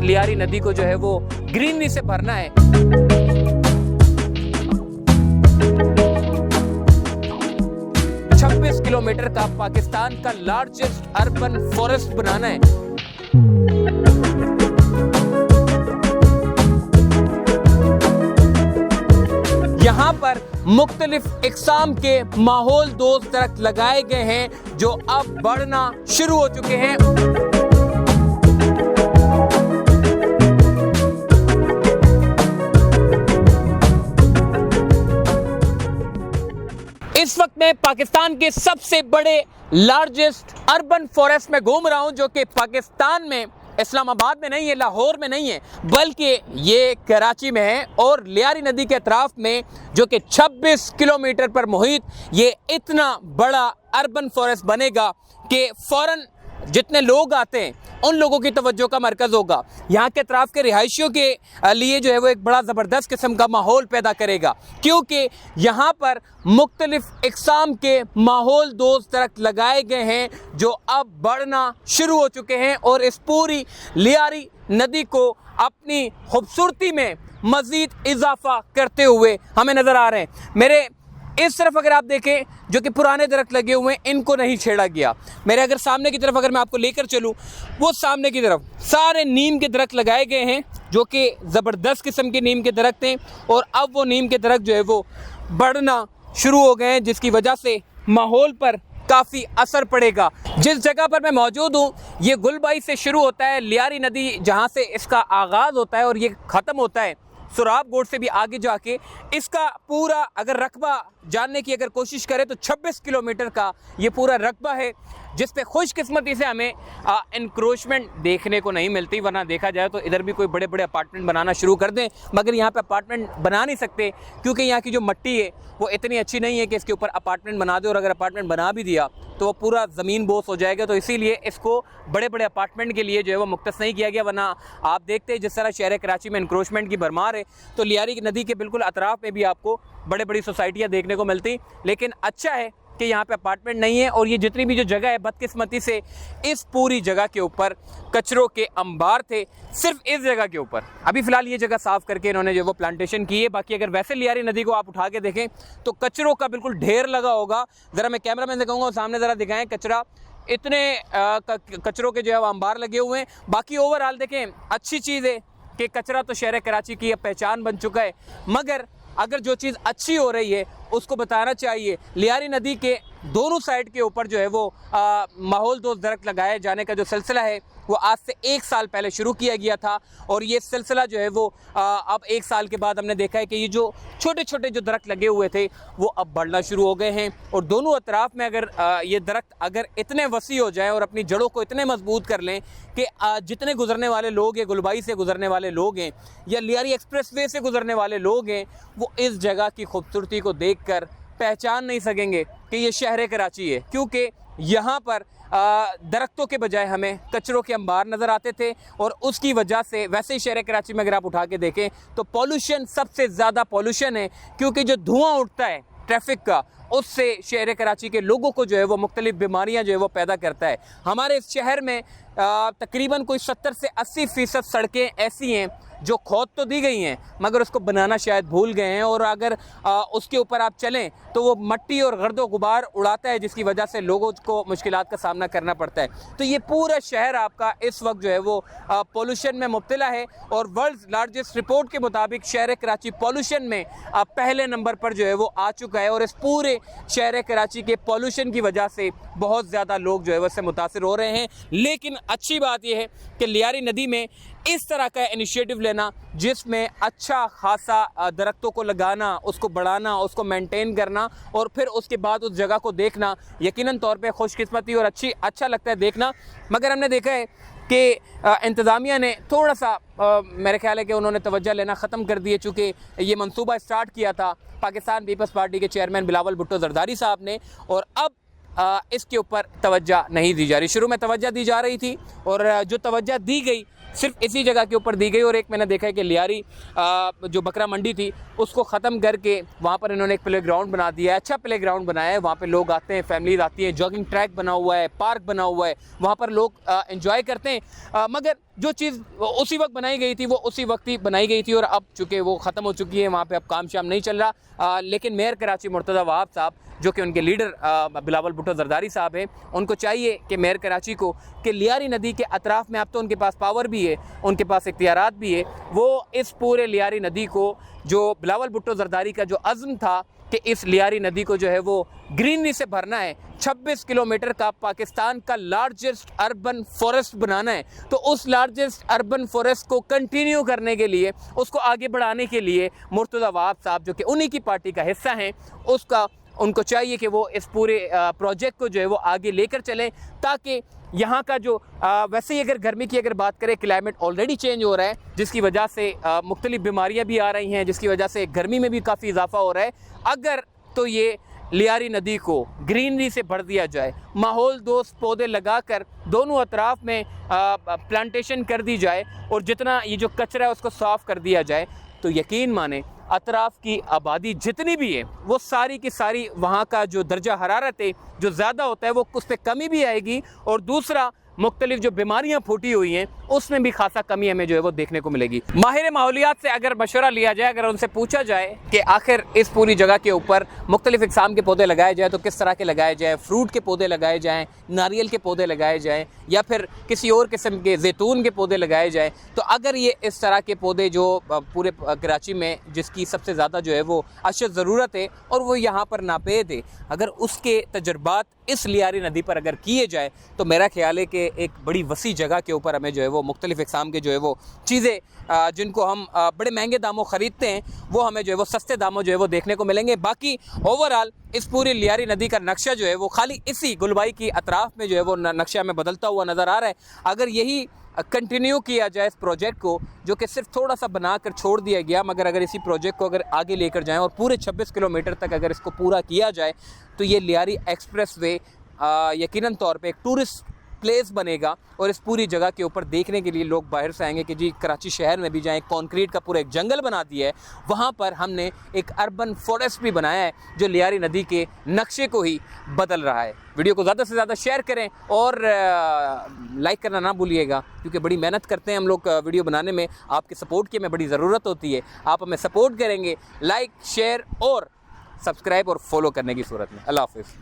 लियारी नदी को जो है वो ग्रीनरी से भरना है। 26 किलोमीटर का पाकिस्तान का लार्जेस्ट अर्बन फॉरेस्ट बनाना है। यहाँ पर मुख्तलिफ इक़साम के माहौल दोस्त दरख्त लगाए गए हैं जो अब बढ़ना शुरू हो चुके हैं। इस वक्त मैं पाकिस्तान के सबसे बड़े लार्जेस्ट अर्बन फॉरेस्ट में घूम रहा हूं, जो कि पाकिस्तान में इस्लामाबाद में नहीं है, लाहौर में नहीं है, बल्कि ये कराची में है। और लियारी नदी के अतराफ में जो कि 26 किलोमीटर पर मुहित ये इतना बड़ा अर्बन फॉरेस्ट बनेगा कि फ़ौरन जितने लोग आते हैं उन लोगों की तवज्जो का मरकज़ होगा। यहाँ के अतराफ़ के रिहायशियों के लिए जो है वो एक बड़ा ज़बरदस्त किस्म का माहौल पैदा करेगा, क्योंकि यहाँ पर मुख्तलिफ इक़साम के माहौल दोस्त दरख्त लगाए गए हैं जो अब बढ़ना शुरू हो चुके हैं और इस पूरी लियारी नदी को अपनी खूबसूरती में मज़ीद इजाफ़ा करते हुए हमें नज़र आ रहे हैं। मेरे इस तरफ अगर आप देखें जो कि पुराने दरख्त लगे हुए हैं, इनको नहीं छेड़ा गया। मेरे अगर सामने की तरफ अगर मैं आपको लेकर चलूँ, वो सामने की तरफ सारे नीम के दरख्त लगाए गए हैं जो कि ज़बरदस्त किस्म के नीम के दरख्त हैं। और अब वो नीम के दरख्त जो है वो बढ़ना शुरू हो गए हैं, जिसकी वजह से माहौल पर काफ़ी असर पड़ेगा। जिस जगह पर मैं मौजूद हूँ ये गुलबाई से शुरू होता है, लियारी नदी जहाँ से इसका आगाज़ होता है और ये ख़त्म होता है सुराब गोड से भी आगे जाके। इसका पूरा अगर रकबा जानने की अगर कोशिश करें तो 26 किलोमीटर का ये पूरा रकबा है, जिस पे खुशकिस्मती से हमें इंक्रोचमेंट देखने को नहीं मिलती। वरना देखा जाए तो इधर भी कोई बड़े बड़े अपार्टमेंट बनाना शुरू कर दें, मगर यहाँ पे अपार्टमेंट बना नहीं सकते क्योंकि यहाँ की जो मिट्टी है वो इतनी अच्छी नहीं है कि इसके ऊपर अपार्टमेंट बना दे। और अगर अपार्टमेंट बना भी दिया तो वो पूरा ज़मीन बोस हो जाएगा, तो इसीलिए इसको बड़े बड़े अपार्टमेंट के लिए जो है वो मुख्तस नहीं किया गया। वरना आप देखते हैं जिस तरह शहर कराची में इंक्रोचमेंट की भरमार है, तो लियारी नदी के बिल्कुल अतराफ़ में भी आपको बड़े बड़ी सोसाइटियाँ देखने को मिलती। लेकिन अच्छा है कि यहाँ पे अपार्टमेंट नहीं है। और ये जितनी भी जो जगह है, बदकिस्मती से इस पूरी जगह के ऊपर कचरों के अंबार थे, सिर्फ इस जगह के ऊपर। अभी फ़िलहाल ये जगह साफ़ करके इन्होंने जो वो प्लांटेशन की है। बाकी अगर वैसे लियारी नदी को आप उठा के देखें तो कचरों का बिल्कुल ढेर लगा होगा। ज़रा मैं कैमरा मैन से कहूँगा सामने ज़रा दिखाएँ कचरा, इतने कचरों के जो है वो अंबार लगे हुए हैं। बाकी ओवरऑल देखें अच्छी चीज़ है कि कचरा तो शहर कराची की पहचान बन चुका है, मगर अगर जो चीज़ अच्छी हो रही है उसको बताना चाहिए। लियारी नदी के दोनों साइड के ऊपर जो है वो माहौल दोस्त दरख्त लगाए जाने का जो सिलसिला है वो आज से 1 साल पहले शुरू किया गया था। और ये सिलसिला जो है वो अब 1 साल के बाद हमने देखा है कि ये जो छोटे छोटे जो दरख्त लगे हुए थे वो अब बढ़ना शुरू हो गए हैं। और दोनों अतराफ़ में अगर ये दरख्त अगर इतने वसी हो जाएं और अपनी जड़ों को इतने मजबूत कर लें कि जितने गुजरने वाले लोग हैं, गुलबाई से गुजरने वाले लोग हैं या लियारी एक्सप्रेसवे से गुजरने वाले लोग हैं, वो इस जगह की खूबसूरती को देखकर पहचान नहीं सकेंगे कि ये शहर कराची है। क्योंकि यहाँ पर दरख्तों के बजाय हमें कचरों के अंबार नज़र आते थे। और उसकी वजह से वैसे ही शहर कराची में अगर आप उठा के देखें तो पॉल्यूशन सबसे ज़्यादा पॉल्यूशन है, क्योंकि जो धुआं उठता है ट्रैफिक का, उससे शहर कराची के लोगों को जो है वो मुख्तलिफ बीमारियां जो है वो पैदा करता है। हमारे इस शहर में तकरीबन कोई 70 से 80% सड़कें ऐसी हैं जो खोद तो दी गई हैं मगर उसको बनाना शायद भूल गए हैं। और अगर उसके ऊपर आप चलें तो वो मिट्टी और गर्दो गुबार उड़ाता है, जिसकी वजह से लोगों को मुश्किलात का सामना करना पड़ता है। तो ये पूरा शहर आपका इस वक्त जो है वो पॉल्यूशन में मुब्तला है। और वर्ल्ड लार्जेस्ट रिपोर्ट के मुताबिक शहर कराची पॉल्यूशन में पहले नंबर पर जो है वो आ चुका है। और इस पूरे शहर कराची के पॉल्यूशन की वजह से बहुत ज़्यादा लोग जो है वो इससे मुतासिर हो रहे हैं। लेकिन अच्छी बात यह है कि लियारी नदी में इस तरह का इनिशिएटिव लेना, जिसमें अच्छा खासा दरख्तों को लगाना, उसको बढ़ाना, उसको मेंटेन करना और फिर उसके बाद उस जगह को देखना, यकीनन तौर पे खुशकिस्मती और अच्छा लगता है देखना। मगर हमने देखा है कि इंतज़ामिया ने थोड़ा सा मेरे ख्याल है कि उन्होंने तवज्जो लेना ख़त्म कर दिए, चूँकि ये मंसूबा स्टार्ट किया था पाकिस्तान पीपल्स पार्टी के चेयरमैन बिलावल भुट्टो जरदारी साहब ने, और अब इसके ऊपर तवज्जो नहीं दी जा रही। शुरू में तवज्जो दी जा रही थी और जो तवज्जो दी गई सिर्फ इसी जगह के ऊपर दी गई। और एक मैंने देखा है कि लियारी जो बकरा मंडी थी उसको ख़त्म करके वहाँ पर इन्होंने एक प्ले ग्राउंड बना दिया है, अच्छा प्ले ग्राउंड बनाया है। वहाँ पे लोग आते हैं, फैमिलीज आती हैं, जॉगिंग ट्रैक बना हुआ है, पार्क बना हुआ है, वहाँ पर लोग एंजॉय करते हैं। मगर जो चीज़ उसी वक्त बनाई गई थी वो उसी वक्त ही बनाई गई थी, और अब चूँकि वो ख़त्म हो चुकी है, वहाँ पे अब काम शाम नहीं चल रहा। लेकिन मेयर कराची मुर्तज़ा वहाब साहब, जो कि उनके लीडर बिलावल भुट्टो जरदारी साहब हैं, उनको चाहिए कि मेयर कराची को कि लियारी नदी के अतराफ़ में, अब तो उनके पास पावर भी है, उनके पास इख्तियारात भी है, वो इस पूरे लियारी नदी को, जो बिलावल भुट्टो जरदारी का जो अज़्म था कि इस लियारी नदी को जो है वो ग्रीनरी से भरना है, 26 किलोमीटर का पाकिस्तान का लार्जेस्ट अर्बन फॉरेस्ट बनाना है, तो उस लार्जेस्ट अर्बन फॉरेस्ट को कंटिन्यू करने के लिए, उसको आगे बढ़ाने के लिए मुर्तज़ा वहाब साहब, जो कि उन्हीं की पार्टी का हिस्सा हैं, उनको चाहिए कि वो इस पूरे प्रोजेक्ट को जो है वो आगे लेकर चलें, ताकि यहाँ का जो वैसे ही अगर गर्मी की अगर बात करें, क्लाइमेट ऑलरेडी चेंज हो रहा है, जिसकी वजह से मुख्तलिफ बीमारियाँ भी आ रही हैं, जिसकी वजह से गर्मी में भी काफ़ी इजाफा हो रहा है। अगर तो ये लियारी नदी को ग्रीनरी से भर दिया जाए, माहौल दोस्त पौधे लगाकर दोनों अतराफ में प्लांटेशन कर दी जाए, और जितना ये जो कचरा है उसको साफ़ कर दिया जाए, तो यकीन माने अतराफ़ की आबादी जितनी भी है वो सारी की सारी, वहाँ का जो दर्जा हरारत है जो ज़्यादा होता है वो उस पर कमी भी आएगी, और दूसरा मुख्तलिफ जो बीमारियाँ फूटी हुई हैं उसमें भी खासा कमी हमें जो है वो देखने को मिलेगी। माहिर माहौलियात से अगर मशवरा लिया जाए, अगर उनसे पूछा जाए कि आखिर इस पूरी जगह के ऊपर मुख्तलिफ इक़साम के पौधे लगाए जाए तो किस तरह के लगाए जाए, फ्रूट के पौधे लगाए जाएँ, नारियल के पौधे लगाए जाएँ, या फिर किसी और किस्म के जैतून के पौधे लगाए जाएँ, तो अगर ये इस तरह के पौधे जो पूरे कराची में जिसकी सबसे ज़्यादा जो है वो अशद ज़रूरत है और वो यहाँ पर नापेद है, अगर उसके तजर्बात इस लियारी नदी पर अगर किए जाए, तो मेरा ख्याल है कि एक बड़ी वसी जगह के ऊपर हमें जो है वो मुख्तलिफ इक़साम के जो है वो चीज़ें जिनको हम बड़े महंगे दामों ख़रीदते हैं, वो हमें जो है वो सस्ते दामों जो है वो देखने को मिलेंगे। बाकी ओवरऑल इस पूरी लियारी नदी का नक्शा जो है वो खाली इसी गुलबाई की अतराफ़ में जो है वो नक्शा में बदलता हुआ नज़र आ रहा है। अगर यही कंटिन्यू किया जाए इस प्रोजेक्ट को, जो कि सिर्फ थोड़ा सा बनाकर छोड़ दिया गया, मगर अगर इसी प्रोजेक्ट को अगर आगे लेकर जाएं और पूरे 26 किलोमीटर तक अगर इसको पूरा किया जाए, तो ये लियारी एक्सप्रेस वे यकीनन तौर पे एक टूरिस्ट प्लेस बनेगा, और इस पूरी जगह के ऊपर देखने के लिए लोग बाहर से आएंगे कि जी कराची शहर में भी जहाँ एक कॉन्क्रीट का पूरा एक जंगल बना दिया है, वहाँ पर हमने एक अर्बन फॉरेस्ट भी बनाया है जो लियारी नदी के नक्शे को ही बदल रहा है। वीडियो को ज़्यादा से ज़्यादा शेयर करें और लाइक करना ना भूलिएगा, क्योंकि बड़ी मेहनत करते हैं हम लोग वीडियो बनाने में, आपके सपोर्ट की हमें बड़ी ज़रूरत होती है। आप हमें सपोर्ट करेंगे लाइक, शेयर और सब्सक्राइब और फॉलो करने की सूरत में। अल्लाह हाफ़िज़।